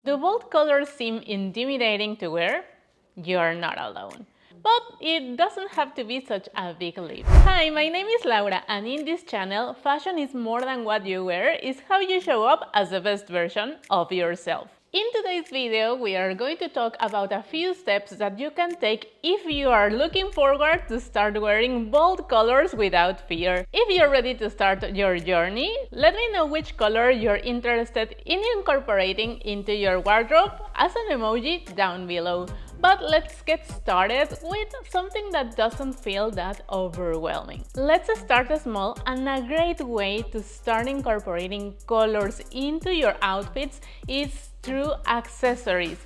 Do bold colors seem intimidating to wear? You're not alone. But it doesn't have to be such a big leap. Hi, my name is Laura, and in this channel, fashion is more than what you wear, it's how you show up as the best version of yourself. In today's video, we are going to talk about a few steps that you can take if you are looking forward to start wearing bold colors without fear. If you're ready to start your journey, let me know which color you're interested in incorporating into your wardrobe as an emoji down below. But let's get started with something that doesn't feel that overwhelming. Let's start small, and a great way to start incorporating colors into your outfits is through accessories.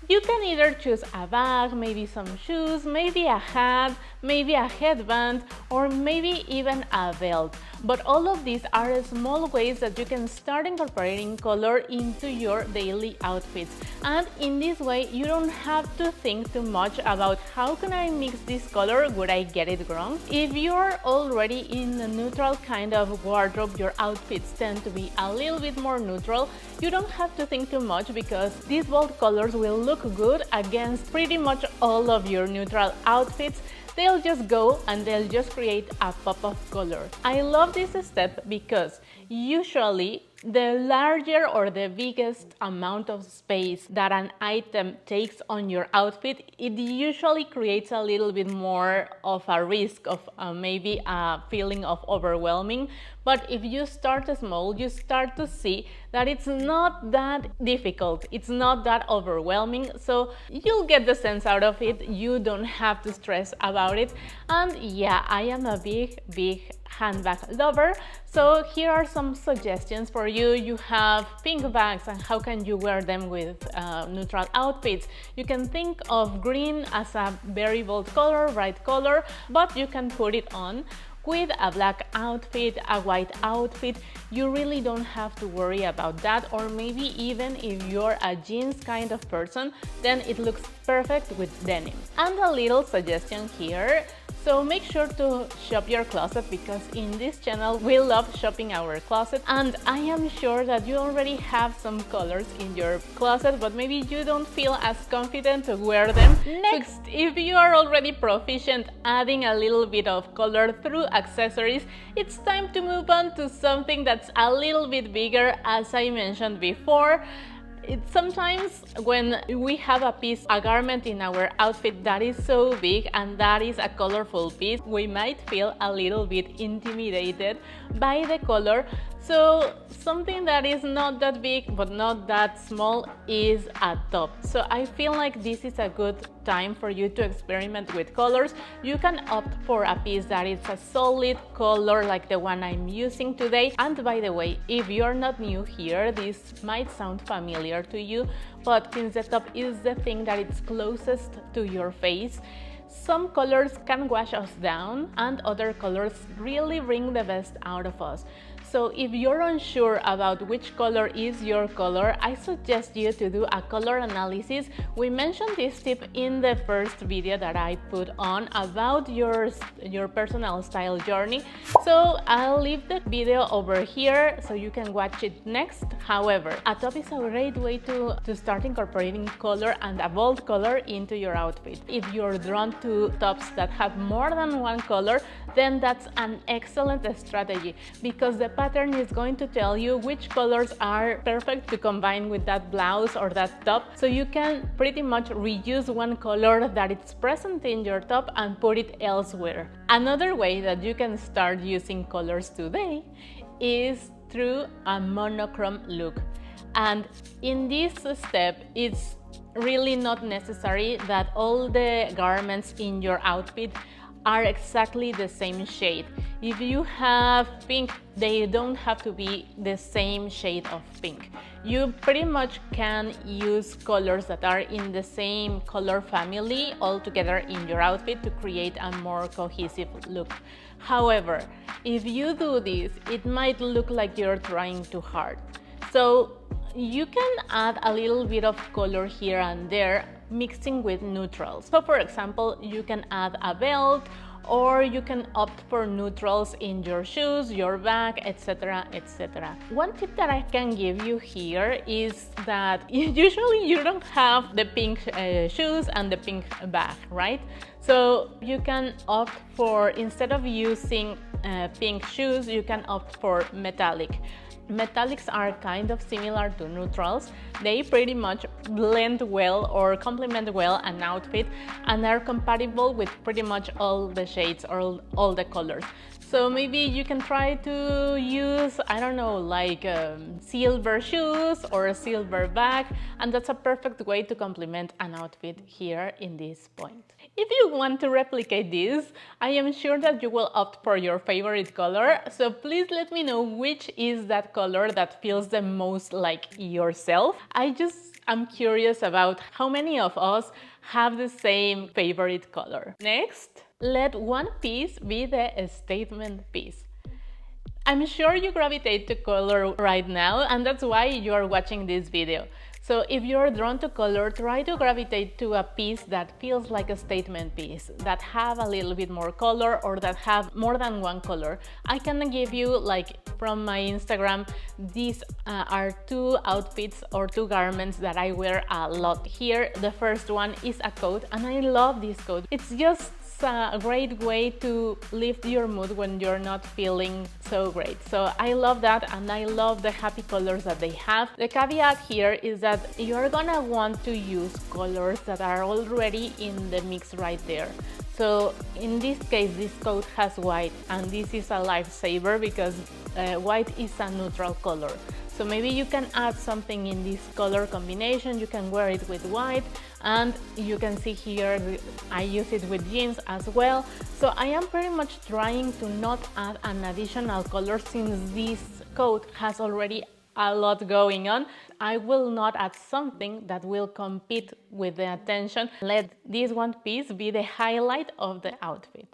You can either choose a bag, maybe some shoes, maybe a hat, maybe a headband, or maybe even a belt. But all of these are small ways that you can start incorporating color into your daily outfits. And in this way, you don't have to think too much about how can I mix this color, would I get it wrong? If you're already in a neutral kind of wardrobe, your outfits tend to be a little bit more neutral, you don't have to think too much because these bold colors will look good against pretty much all of your neutral outfits. They'll just go and they'll just create a pop of color. I love this step because usually the larger or the biggest amount of space that an item takes on your outfit, it usually creates a little bit more of a risk of maybe a feeling of overwhelming. But if you start small, you start to see that it's not that difficult, it's not that overwhelming, so you'll get the sense out of it, you don't have to stress about it. And yeah, I am a big handbag lover, so here are some suggestions for you. You have pink bags, and how can you wear them with neutral outfits? You can think of green as a very bold color, bright color, but you can put it on with a black outfit, a white outfit. You really don't have to worry about that. Or maybe even if you're a jeans kind of person, then it looks perfect with denim. And a little suggestion here, so make sure to shop your closet, because in this channel we love shopping our closet, and I am sure that you already have some colors in your closet, but maybe you don't feel as confident to wear them. Next, if you are already proficient adding a little bit of color through accessories, it's time to move on to something that's a little bit bigger. As I mentioned before, sometimes when we have a garment in our outfit that is so big and that is a colorful piece, we might feel a little bit intimidated by the color. So something that is not that big but not that small is a top. So I feel like this is a good time for you to experiment with colors. You can opt for a piece that is a solid color like the one I'm using today. And by the way, if you're not new here, this might sound familiar to you, but since the top is the thing that is closest to your face, some colors can wash us down and other colors really bring the best out of us. So if you're unsure about which color is your color, I suggest you to do a color analysis. We mentioned this tip in the first video that I put on about your personal style journey. So I'll leave the video over here so you can watch it next. However, a top is a great way to start incorporating color and a bold color into your outfit. If you're drawn to tops that have more than one color, then that's an excellent strategy, because the pattern is going to tell you which colors are perfect to combine with that blouse or that top, so you can pretty much reuse one color that is present in your top and put it elsewhere. Another way that you can start using colors today is through a monochrome look. And in this step, it's really not necessary that all the garments in your outfit are exactly the same shade. If you have pink, they don't have to be the same shade of pink. You pretty much can use colors that are in the same color family all together in your outfit to create a more cohesive look. However, if you do this, it might look like you're trying too hard. So you can add a little bit of color here and there, mixing with neutrals. So for example, you can add a belt, or you can opt for neutrals in your shoes, your bag, etc, etc. One tip that I can give you here is that usually you don't have the pink shoes and the pink bag, right? So you can opt for, instead of using pink shoes, you can opt for metallic. Metallics are kind of similar to neutrals. They pretty much blend well or complement well an outfit and are compatible with pretty much all the shades or all the colors. So maybe you can try to use, I don't know, like silver shoes or a silver bag, and that's a perfect way to complement an outfit here in this point. If you want to replicate this, I am sure that you will opt for your favorite color, so please let me know which is that color that feels the most like yourself. I'm curious about how many of us have the same favorite color. Next, let one piece be the statement piece. I'm sure you gravitate to color right now, and that's why you are watching this video. So if you're drawn to color, try to gravitate to a piece that feels like a statement piece, that have a little bit more color or that have more than one color. I can give you, like from my Instagram, these are two outfits or two garments that I wear a lot here. The first one is a coat, and I love this coat. It's just a great way to lift your mood when you're not feeling so great. So I love that, and I love the happy colors that they have. The caveat here is that you're gonna want to use colors that are already in the mix right there. So in this case, this coat has white, and this is a lifesaver because white is a neutral color. So maybe you can add something in this color combination. You can wear it with white, and you can see here I use it with jeans as well. So I am pretty much trying to not add an additional color since this coat has already a lot going on. I will not add something that will compete with the attention. Let this one piece be the highlight of the outfit.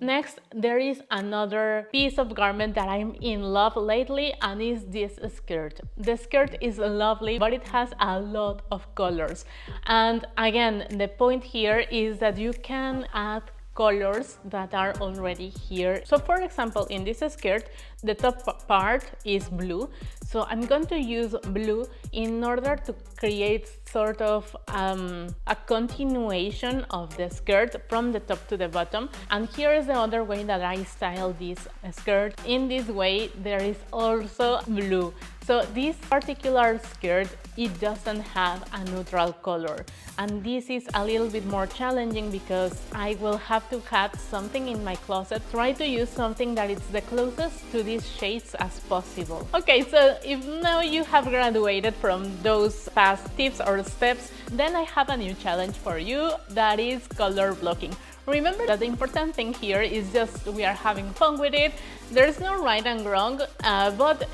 Next, there is another piece of garment that I'm in love lately, and is this skirt. The skirt is lovely, but it has a lot of colors. And again, the point here is that you can add colors that are already here. So for example, in this skirt, the top part is blue. So I'm going to use blue in order to create sort of a continuation of the skirt from the top to the bottom. And here is the other way that I style this skirt. In this way, there is also blue. So this particular skirt, it doesn't have a neutral color, and this is a little bit more challenging because I will have to have something in my closet. Try to use something that is the closest to these shades as possible. Okay, so if now you have graduated from those past tips or steps, then I have a new challenge for you, that is color blocking. Remember that the important thing here is just we are having fun with it. There's no right and wrong, but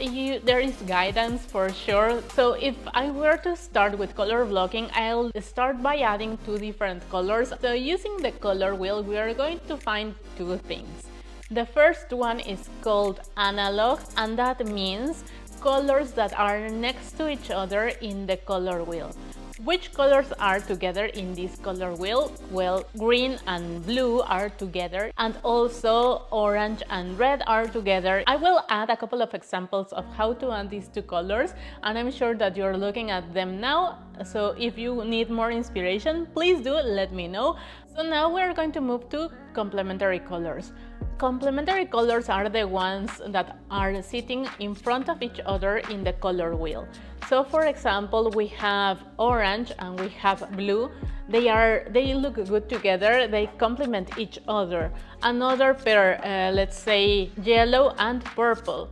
there is guidance for sure. So if I were to start with color blocking, I'll start by adding two different colors. So using the color wheel, we are going to find two things. The first one is called analog, and that means colors that are next to each other in the color wheel. Which colors are together in this color wheel? Well, green and blue are together, and also orange and red are together. I will add a couple of examples of how to add these two colors, and I'm sure that you're looking at them now. So if you need more inspiration, please do let me know. So now we're going to move to complementary colors. Complementary colors are the ones that are sitting in front of each other in the color wheel. So for example, we have orange and we have blue. They look good together, they complement each other. Another pair, let's say yellow and purple.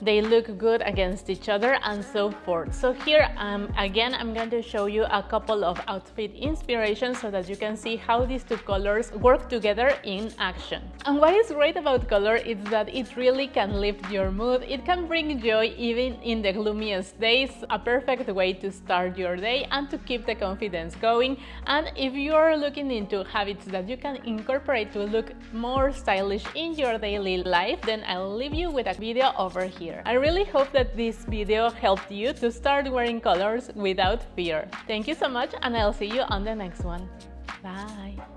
They look good against each other, and so forth. So here again, I'm going to show you a couple of outfit inspirations so that you can see how these two colors work together in action. And what is great about color is that it really can lift your mood. It can bring joy even in the gloomiest days. A perfect way to start your day and to keep the confidence going. And if you're looking into habits that you can incorporate to look more stylish in your daily life, then I'll leave you with a video over here. here. I really hope that this video helped you to start wearing colors without fear. Thank you so much, and I'll see you on the next one. Bye!